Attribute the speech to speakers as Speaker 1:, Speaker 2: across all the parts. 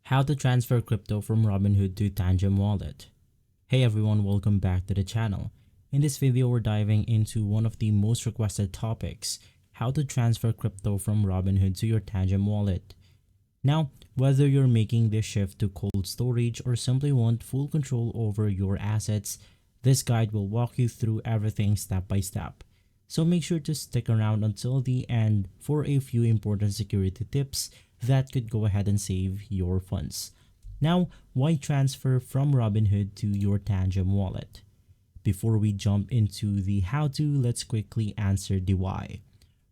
Speaker 1: How to transfer crypto from Robinhood to Tangem Wallet. Hey everyone, welcome back to the channel. In this video, we're diving into one of the most requested topics, how to transfer crypto from Robinhood to your Tangem Wallet. Now, whether you're making this shift to cold storage or simply want full control over your assets, this guide will walk you through everything step by step. So make sure to stick around until the end for a few important security tips that could go ahead and save your funds. Now, why transfer from Robinhood to your Tangem wallet? Before we jump into the how-to, let's quickly answer the why.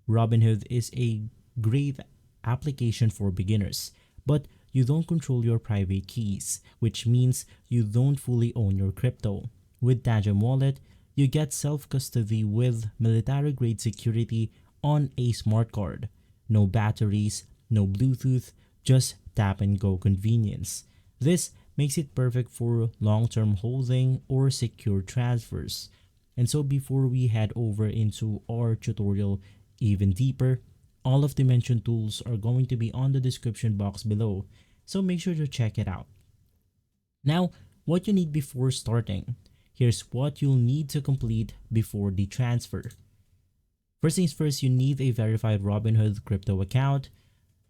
Speaker 1: Robinhood is a great application for beginners, but you don't control your private keys, which means you don't fully own your crypto. With Tangem Wallet, you get self-custody with military-grade security on a smart card. No batteries, no Bluetooth, just tap and go convenience. This makes it perfect for long-term holding or secure transfers. And so before we head over into our tutorial even deeper, all of the mentioned tools are going to be on the description box below, so make sure to check it out. Now, what you need before starting. Here's what you'll need to complete before the transfer. First things first, you need a verified Robinhood crypto account,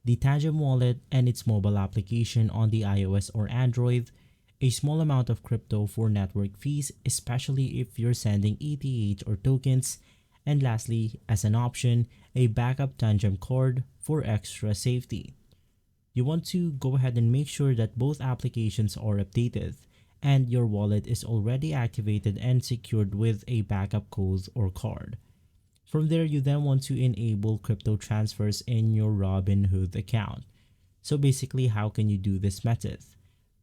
Speaker 1: the Tangem Wallet and its mobile application on the iOS or Android, a small amount of crypto for network fees, especially if you're sending ETH or tokens, and lastly, as an option, a backup Tangem card for extra safety. You want to go ahead and make sure that both applications are updated and your wallet is already activated and secured with a backup code or card. From there, you then want to enable crypto transfers in your Robinhood account. So basically, how can you do this method?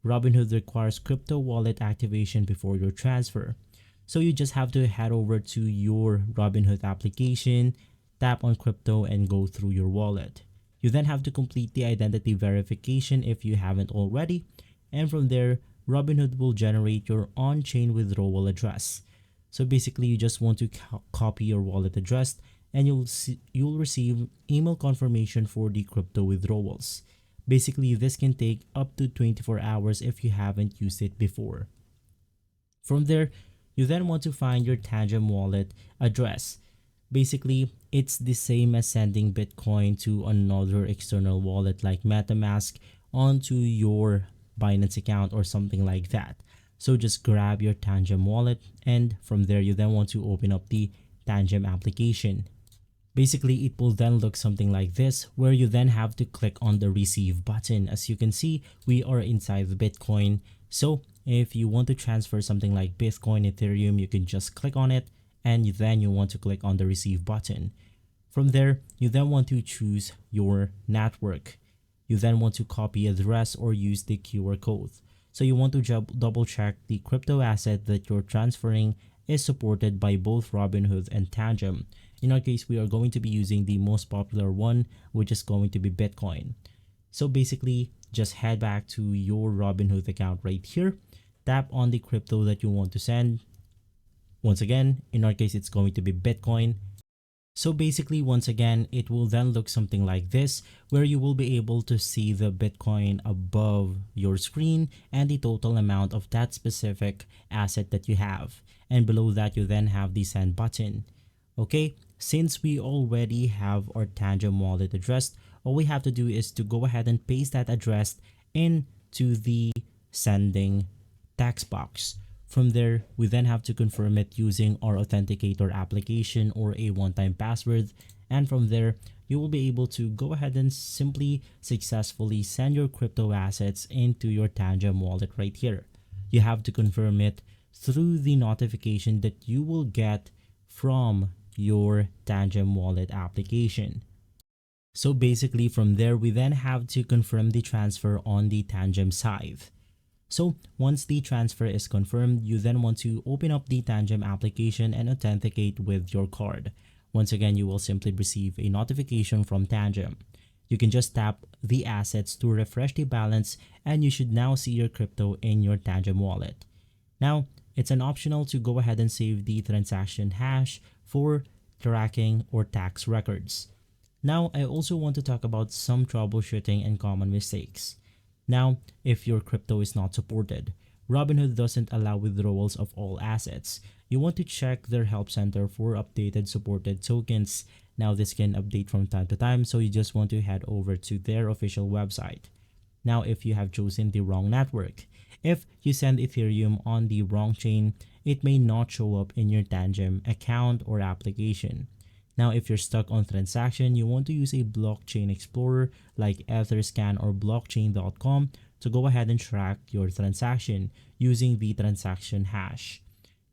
Speaker 1: Robinhood requires crypto wallet activation before your transfer. So you just have to head over to your Robinhood application, tap on crypto and go through your wallet. You then have to complete the identity verification if you haven't already, and from there, Robinhood will generate your on-chain withdrawal address. So basically, you just want to copy your wallet address and you'll receive email confirmation for the crypto withdrawals. Basically, this can take up to 24 hours if you haven't used it before. From there, you then want to find your Tangem wallet address. Basically, it's the same as sending Bitcoin to another external wallet like MetaMask onto your Binance account or something like that. So just grab your Tangem wallet and from there you then want to open up the Tangem application. Basically, it will then look something like this where you then have to click on the receive button. As you can see, we are inside the Bitcoin. So if you want to transfer something like Bitcoin, Ethereum, you can just click on it and then you want to click on the receive button. From there, you then want to choose your network. You then want to copy address or use the QR code. So you want to double check the crypto asset that you're transferring is supported by both Robinhood and Tangem. In our case, we are going to be using the most popular one, which is going to be Bitcoin. So basically, just head back to your Robinhood account right here. Tap on the crypto that you want to send. Once again, in our case, it's going to be Bitcoin. So basically, once again, it will then look something like this, where you will be able to see the Bitcoin above your screen and the total amount of that specific asset that you have. And below that, you then have the send button. Okay, since we already have our Tangem wallet address, all we have to do is to go ahead and paste that address into the sending text box. From there, we then have to confirm it using our authenticator application or a one-time password. And from there, you will be able to go ahead and simply successfully send your crypto assets into your Tangem wallet right here. You have to confirm it through the notification that you will get from your Tangem wallet application. So basically from there, we then have to confirm the transfer on the Tangem side. So once the transfer is confirmed, you then want to open up the Tangem application and authenticate with your card. Once again, you will simply receive a notification from Tangem. You can just tap the assets to refresh the balance and you should now see your crypto in your Tangem wallet. Now, it's an optional to go ahead and save the transaction hash for tracking or tax records. Now, I also want to talk about some troubleshooting and common mistakes. Now, if your crypto is not supported, Robinhood doesn't allow withdrawals of all assets. You want to check their help center for updated supported tokens. Now, this can update from time to time, so you just want to head over to their official website. Now, if you have chosen the wrong network, if you send Ethereum on the wrong chain, it may not show up in your Tangem account or application. Now, if you're stuck on transaction, you want to use a blockchain explorer like Etherscan or blockchain.com to go ahead and track your transaction using the transaction hash.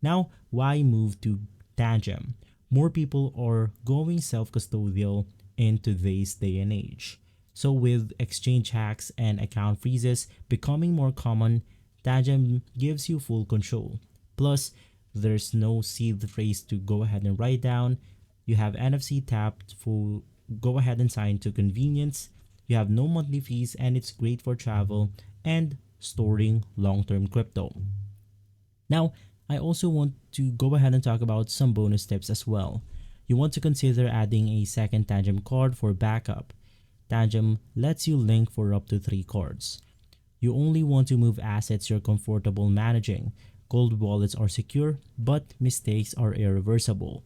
Speaker 1: Now, why move to Tangem? More people are going self-custodial in today's day and age. So with exchange hacks and account freezes becoming more common, Tangem gives you full control. Plus, there's no seed phrase to go ahead and write down. You have NFC tapped for go ahead and sign to convenience. You have no monthly fees and it's great for travel and storing long-term crypto. Now, I also want to go ahead and talk about some bonus tips as well. You want to consider adding a second Tangem card for backup. Tangem lets you link for up to 3 cards. You only want to move assets you're comfortable managing. Cold wallets are secure, but mistakes are irreversible.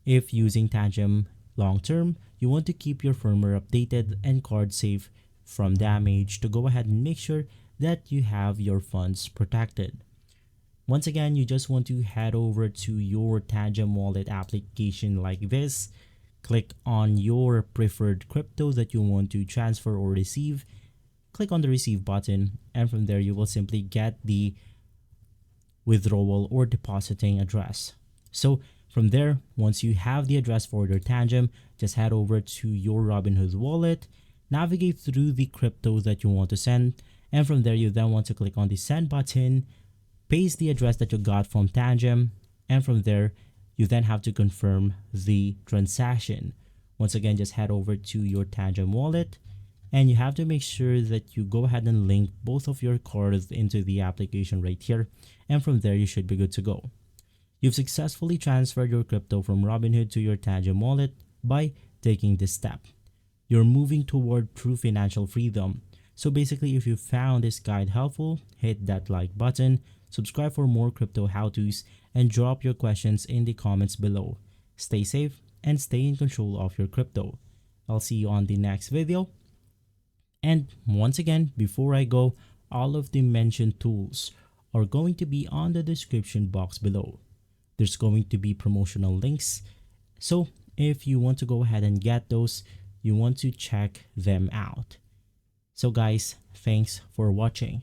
Speaker 1: If using Tangem long term, you want to keep your firmware updated and card safe from damage to go ahead and make sure that you have your funds protected. Once again, you just want to head over to your Tangem Wallet application like this. Click on your preferred crypto that you want to transfer or receive. Click on the receive button, and from there you will simply get the withdrawal or depositing address. So from there, once you have the address for your Tangem, just head over to your Robinhood wallet, navigate through the crypto that you want to send, and from there you then want to click on the send button, paste the address that you got from Tangem, and from there you then have to confirm the transaction. Once again, just head over to your Tangem wallet, and you have to make sure that you go ahead and link both of your cards into the application right here, and from there you should be good to go. You've successfully transferred your crypto from Robinhood to your Tangem wallet by taking this step. You're moving toward true financial freedom. So basically, if you found this guide helpful, hit that like button, subscribe for more crypto how-tos, and drop your questions in the comments below. Stay safe and stay in control of your crypto. I'll see you on the next video. And once again, before I go, all of the mentioned tools are going to be on the description box below. There's going to be promotional links. So if you want to go ahead and get those, you want to check them out. So guys, thanks for watching.